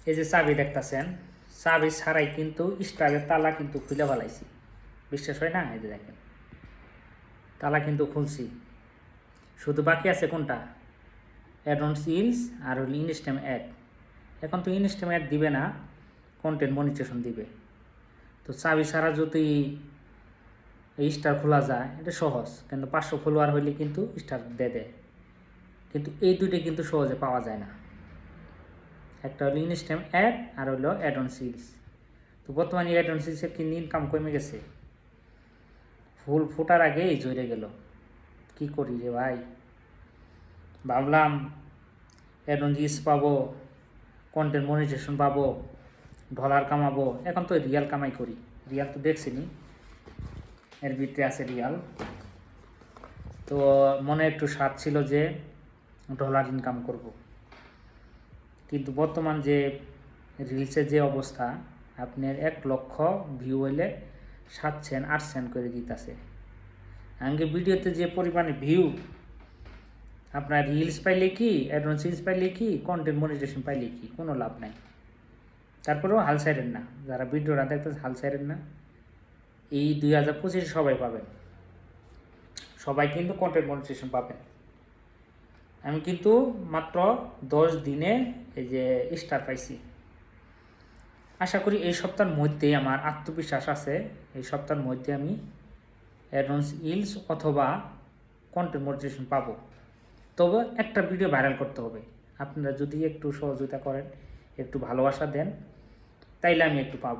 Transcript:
এই যে চাবি দেখতেছেন, চাবি ছাড়াই কিন্তু স্টারের তালা কিন্তু খুলে ফেলাইছি। বিশ্বাস হয় না? এই যে দেখেন, তালা কিন্তু খুলছি। শুধু বাকি আছে কোনটা? অ্যাড অন সিলস আর হলো ইনস্টেম অ্যাড। এখন তো ইনস্টেম অ্যাড দিবে না, কন্টেন্ট মনিটাইজেশন দিবে। তো চাবি ছাড়া যদি এই স্টার খোলা যায় এটা সহজ, কিন্তু 500 ফলোয়ার হইলে কিন্তু স্টার দেয়। কিন্তু এই দুইটা কিন্তু সহজে পাওয়া যায় না। একটা হলো ইনস্টেম অ্যাড আর হলো অ্যাড অন সিলস। তো বর্তমানে অ্যাড অন সিলসের কিন্তু ইনকাম কমে গেছে, ফুল ফোটার আগেই ঝরে গেল। কি করি রে ভাই? ভাবলাম অ্যাড অন সিলস পাবো, কন্টেন্ট মনিটাইজেশন পাবো, ডলার কামাবো। এখন তো রিয়াল কামাই করি। রিয়াল তো দেখছিনি, এর ভিতরে আছে রিয়াল। তো মনে একটু স্বাদ ছিল যে ডলার ইনকাম করব। কিন্তু বর্তমান যে রিলসের যে অবস্থা, আপনার 1 লক্ষ ভিউ হইলে 7 সেন্ট 8 সেন্ট করে দিতেছে। আগে ভিডিওতে যে পরিমাণে ভিউ, আপনার রিলস পাইলে কি, অ্যাডভান্স রিলস পাইলে কি, কন্টেন্ট মনিটাইজেশন পাইলে কি, কোনো লাভ নাই। তারপরেও হাল ছাড়েন না, যারা ভিডিওটা দেখতেছে হাল ছাড়েন না। এই 2025 সবাই পাবেন, সবাই কিন্তু কন্টেন্ট মনিটাইজেশন পাবেন। আমি কিন্তু মাত্র 10 দিনে এই যে স্টার পাইছি। আশা করি এই সপ্তাহের মধ্যেই, আমার আত্মবিশ্বাস আছে এই সপ্তাহের মধ্যে আমি অ্যাডভান্স ইলস অথবা কন্টেন্ট মনিটাইজেশন পাবো। তবে একটা ভিডিও ভাইরাল করতে হবে। আপনারা যদি একটু সহযোগিতা করেন, একটু ভালোবাসা দেন, তাইলে আমি একটু পাবো।